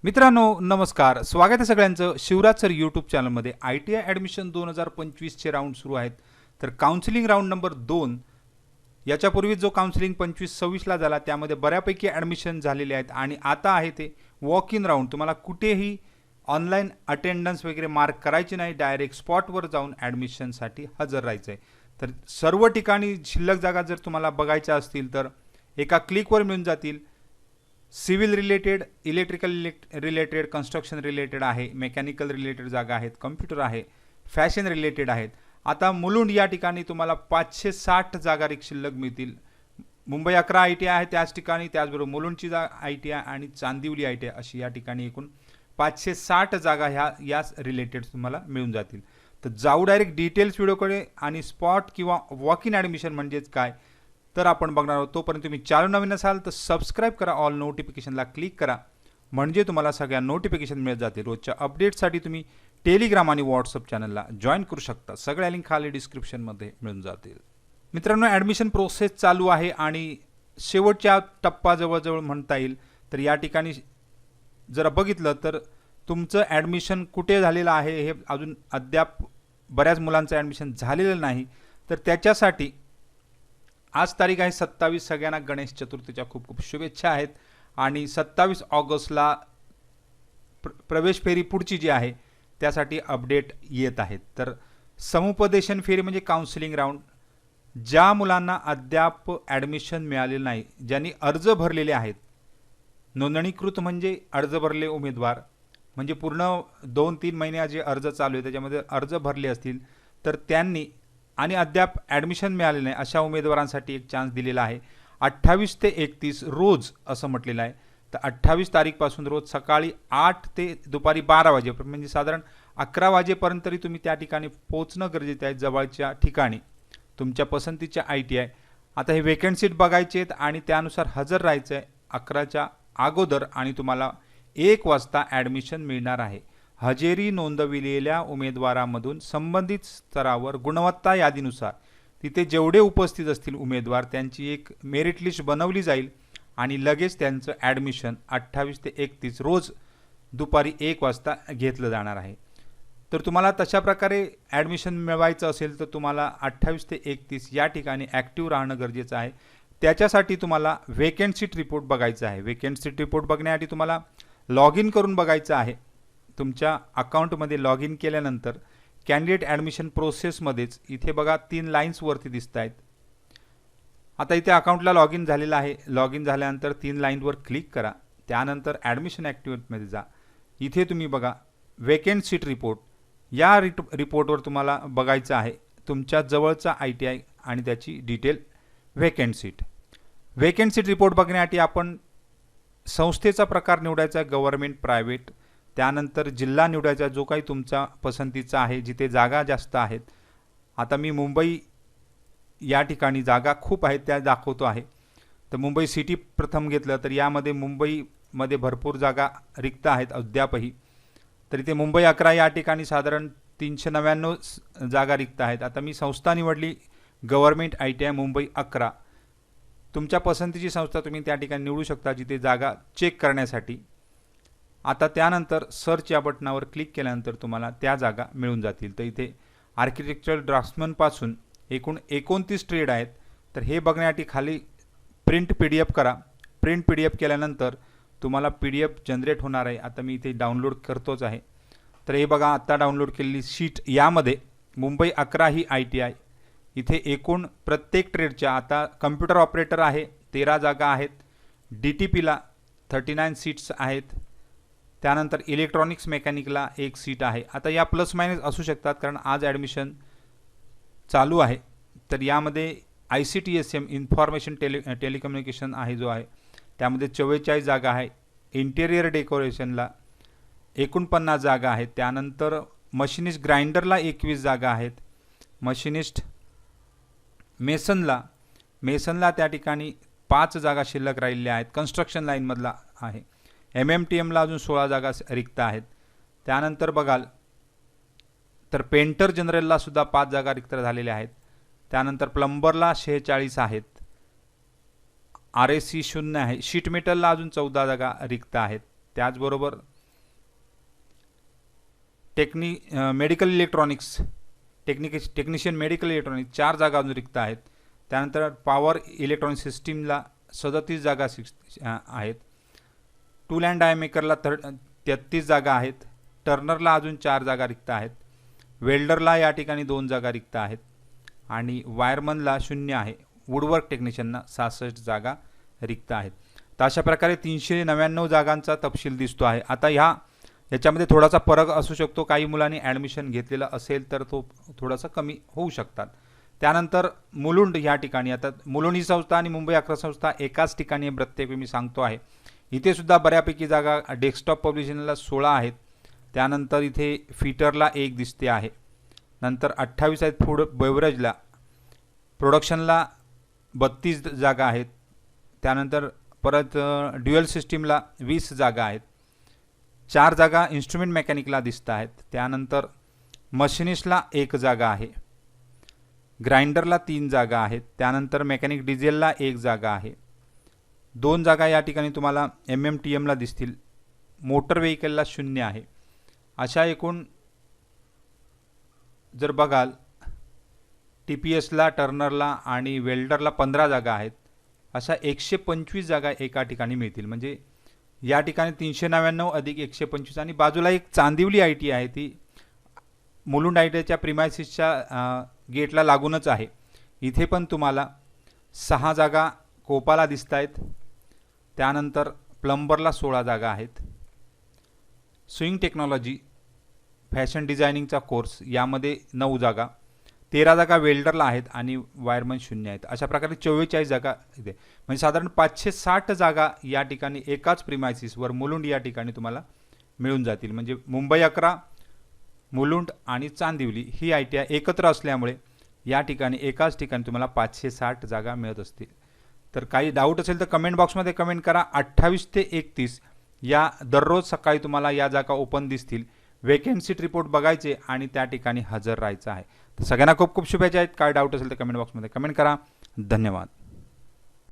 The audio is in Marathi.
मित्रांनो नमस्कार, स्वागत आहे सगळ्यांचं शिवराज सर यूट्यूब चॅनलमध्ये। ITI ॲडमिशन 2025चे राऊंड सुरू आहेत। तर काउन्सिलिंग राऊंड नंबर 2 याच्यापूर्वी जो काउन्सिलिंग 25-26ला झाला त्यामध्ये बऱ्यापैकी ॲडमिशन झालेले आहेत आणि आता आहे ते वॉक इन राऊंड। तुम्हाला कुठेही ऑनलाईन अटेंडन्स वगैरे मार्क करायची नाही, डायरेक्ट स्पॉटवर जाऊन ॲडमिशनसाठी हजर राहायचं आहे। तर सर्व ठिकाणी शिल्लक जागा जर तुम्हाला बघायच्या असतील तर एका क्लिकवर मिळून जातील। Civil related, electrical related, construction related आहे, मेकॅनिकल रिलेटेड जागा आहेत, कम्प्युटर आहे, फॅशन रिलेटेड आहेत। आता मुलुंड या ठिकाणी तुम्हाला 560 जागा शिल्लक मिळतील। मुंबई 11 ITI आहे त्याच ठिकाणी, त्याचबरोबर मुलुंडची ITI आणि चांदिवली ITI अशी या ठिकाणी एकूण 560 जागा या रिलेटेड तुम्हाला मिळून जातील। तर जाऊ डायरेक्ट डिटेल्स व्हिडिओकडे आणि स्पॉट किंवा वॉक इन ॲडमिशन म्हणजेच काय तर आपण बघणार आहोत। तोपर्यंत तुम्ही चॅनल नवीन असाल तर सबस्क्राईब करा, ऑल नोटिफिकेशनला क्लिक करा, म्हणजे तुम्हाला सगळ्या नोटिफिकेशन मिळत जातील। रोजच्या अपडेटसाठी तुम्ही टेलिग्राम आणि व्हॉट्सअप चॅनलला जॉईन करू शकता, सगळ्या लिंक खाली डिस्क्रिप्शनमध्ये मिळून जातील। मित्रांनो ॲडमिशन प्रोसेस चालू आहे आणि शेवटच्या टप्पा जवळजवळ म्हणता येईल। तर या ठिकाणी जर बघितलं तर तुमचं ॲडमिशन कुठे झालेलं आहे हे अजून अद्याप बऱ्याच मुलांचं ॲडमिशन झालेलं नाही। तर त्याच्यासाठी आज तारीख आहे 27, सगळ्यांना गणेश चतुर्थीच्या खूप खूप शुभेच्छा आहेत। आणि 27 ऑगस्टला प्रवेश फेरी पुढची जी आहे त्यासाठी अपडेट येत आहेत। तर समुपदेशन फेरी म्हणजे काउन्सिलिंग राऊंड, ज्या मुलांना अद्याप ॲडमिशन मिळालेलं नाही, ज्यांनी अर्ज भरलेले आहेत, नोंदणीकृत म्हणजे अर्ज भरले उमेदवार म्हणजे पूर्ण 2-3 महिने जे अर्ज चालू आहे त्याच्यामध्ये अर्ज भरले असतील तर त्यांनी आणि अद्याप ॲडमिशन मिळाले नाही अशा उमेदवारांसाठी एक चान्स दिलेला आहे। 28 ते 31 रोज असं म्हटलेलं आहे। तर 28 तारीखपासून रोज सकाळी 8 ते दुपारी 12 वाजेपर्यंत म्हणजे साधारण 11 वाजेपर्यंत तरी तुम्ही त्या ठिकाणी पोहोचणं गरजेचं आहे, जवळच्या ठिकाणी तुमच्या पसंतीच्या ITI। आता हे वेकंट सीट बघायचे आहेत आणि त्यानुसार हजर राहायचं आहे 11च्या अगोदर आणि तुम्हाला 1 वाजता ॲडमिशन मिळणार आहे। हजेरी नोंदविलेल्या उमेदवारामधून संबंधित स्तरावर गुणवत्ता यादीनुसार तिथे जेवढे उपस्थित असतील उमेदवार त्यांची एक मेरिट लिस्ट बनवली जाईल आणि लगेच त्यांचं ॲडमिशन 28 ते 31 रोज दुपारी 1 वाजता घेतलं जाणार आहे। तर तुम्हाला तशा प्रकारे ॲडमिशन मिळवायचं असेल तर तुम्हाला 28 ते 31 या ठिकाणी ॲक्टिव्ह राहणं गरजेचं आहे। त्याच्यासाठी तुम्हाला वेकंट सीट रिपोर्ट बघायचा आहे। वेकंट सीट रिपोर्ट बघण्यासाठी तुम्हाला लॉग इन करून बघायचं आहे। तुमच्या अकाउंटमध्ये लॉग इन केल्यानंतर कॅन्डिडेट ॲडमिशन प्रोसेसमध्येच इथे बघा 3 लाईन्स वरती दिसत आहेत। आता इथे अकाउंटला लॉग इन झालेलं आहे। लॉग इन झाल्यानंतर 3 लाईनवर क्लिक करा, त्यानंतर ॲडमिशन ॲक्टिव्हिटीमध्ये जा। इथे तुम्ही बघा वेकंट सीट रिपोर्ट, या रिपोर्टवर तुम्हाला बघायचं आहे तुमच्या जवळचा ITI आणि त्याची detail vacant seat. Vacant seat report बघण्यासाठी आपण संस्थेचा प्रकार निवडायचा आहे, गव्हर्नमेंट, प्रायव्हेट, त्यानंतर जिल्हा निवडायचा जो काही तुमचा पसंतीचा आहे, जिथे जागा जास्त आहेत। आता मी मुंबई या ठिकाणी जागा खूप आहेत त्या दाखवतो आहे। तर मुंबई सिटी प्रथम घेतलं तर यामध्ये मुंबईमध्ये भरपूर जागा रिक्त आहेत अद्यापही। तर इथे मुंबई 11 या ठिकाणी साधारण 399 जागा रिक्त आहेत। आता मी संस्था निवडली गव्हर्नमेंट ITI मुंबई 11। तुमच्या पसंतीची संस्था तुम्ही त्या ठिकाणी निवडू शकता जिथे जागा चेक करण्यासाठी। आता त्यानंतर सर्च या बटनावर क्लिक केल्यानंतर तुम्हाला त्या जागा मिळून जातील। तर इथे आर्किटेक्चरल ड्राफ्ट्समनपासून एकूण 29 ट्रेड आहेत। तर हे बघण्यासाठी खाली प्रिंट PDF करा। प्रिंट PDF केल्यानंतर तुम्हाला PDF जनरेट होणार आहे। आता मी इथे डाउनलोड करतोच आहे। तर हे बघा आता डाउनलोड केलेली शीट, यामध्ये मुंबई 11 ही ITI, इथे एकूण प्रत्येक ट्रेडच्या आता कम्प्युटर ऑपरेटर आहे 13 जागा आहेत, DTPला 39 सीट्स आहेत, त्यानंतर इलेक्ट्रॉनिक्स मेकॅनिकला 1 सीट आहे। आता या प्लस मायनस असू शकतात कारण आज ॲडमिशन चालू आहे। तर यामध्ये ICTSM इन्फॉर्मेशन टेलिकम्युनिकेशन आहे जो आहे त्यामध्ये 44 जागा आहे। इंटेरियर डेकोरेशनला 49 जागा आहेत, त्यानंतर मशिनिस्ट ग्राइंडरला 21 जागा आहेत, मशिनिस्ट मेसनला त्या ठिकाणी 5 जागा शिल्लक राहिलेल्या आहेत, कन्स्ट्रक्शन लाईनमधला आहे। MMTMला अजून 16 जागा रिक्त आहेत। त्यानंतर बघाल तर पेंटर जनरलला सुद्धा 5 जागा रिक्त झालेल्या आहेत। त्यानंतर प्लंबरला 46 आहेत, RAC 0 आहे। शीट मेटलला अजून 14 जागा रिक्त आहेत। त्याचबरोबर medical electronics technician medical electronics 4 जागा अजून रिक्त आहेत. त्यानंतर पॉवर इलेक्ट्रॉनिक सिस्टीमला 37 जागा आहेत. टूल अँड डाय मेकरला 33 जागा आहेत. टर्नरला अजून 4 जागा रिक्त आहेत. वेल्डरला या ठिकाणी 2 जागा रिक्त आहेत आणि वायरमनला 0 आहे. वुडवर्क टेक्निशियनना 66 जागा रिक्त आहेत. तर अशा प्रकारे 399 जागांचा तपशील दिसतो आहे. आता याच्यामध्ये थोडासा फरक असू शकतो. काही मुलांनी ॲडमिशन घेतलेलं असेल तर तो थोडासा कमी होऊ शकतात. त्यानंतर मुलुंड या ठिकाणी, आता मुलुंड ही संस्था आणि मुंबई अकरा संस्था एकाच ठिकाणी प्रत्येक मी सांगतो आहे. इथे सुद्धा बऱ्यापैकी जागा डेस्कटॉप पब्लिशिंगला 16 आहेत. त्यानंतर इथे फिटरला 1 दिसते आहे. नंतर 28 आहेत फूड बेवरेजला. प्रोडक्शनला 32 जागा आहेत. त्यानंतर परत ड्युअल सिस्टीमला 20 जागा आहेत. 4 जागा इन्स्ट्रुमेंट मेकॅनिकला दिसत आहेत. त्यानंतर मशिनिस्टला 1 जागा आहे. ग्राइंडरला 3 जागा आहेत. त्यानंतर मेकॅनिक डिझेलला 1 जागा आहे. 2 जागा या ठिकाणी तुम्हाला MMTMला दिसतील. मोटर व्हेकलला 0 आहे. अशा एकूण जर बघाल TPSला, टर्नरला आणि वेल्डरला 15 जागा आहेत. अशा 125 जागा एका ठिकाणी मिळतील. म्हणजे या ठिकाणी 399 अधिक 125 आणि बाजूला एक चांदिवली ITI आहे. ती मुलुंड ITIच्या प्रिमायसिसच्या गेटला लागूनच आहे. इथे पण तुम्हाला 6 जागा कोपाला दिसत आहेत. त्यानंतर प्लंबरला 16 जागा आहेत. स्विंग टेक्नॉलॉजी फॅशन डिझायनिंगचा कोर्स यामध्ये 9 जागा, 13 जागा वेल्डरला आहेत आणि वायरमन 0 आहेत. अशा प्रकारे 44 जागा इथे, म्हणजे साधारण 560 जागा या ठिकाणी एकाच प्रिमायसिसवर मुलुंड या ठिकाणी तुम्हाला मिळून जातील. म्हणजे मुंबई 11, मुलुंड आणि चांदिवली ही ITI एकत्र असल्यामुळे या ठिकाणी एकाच ठिकाणी तुम्हाला 560 जागा मिळत असतील. तर काही डाऊट असेल तर कमेंट बॉक्समध्ये कमेंट करा. 28 ते 31 या दररोज सकाळी तुम्हाला या जागा ओपन दिसतील. वेकेन्सी रिपोर्ट बघायचे आणि त्या ठिकाणी हजर राहायचं आहे. तर सगळ्यांना खूप खूप शुभेच्छा आहेत. काय डाऊट असेल तर कमेंट बॉक्समध्ये कमेंट करा. धन्यवाद.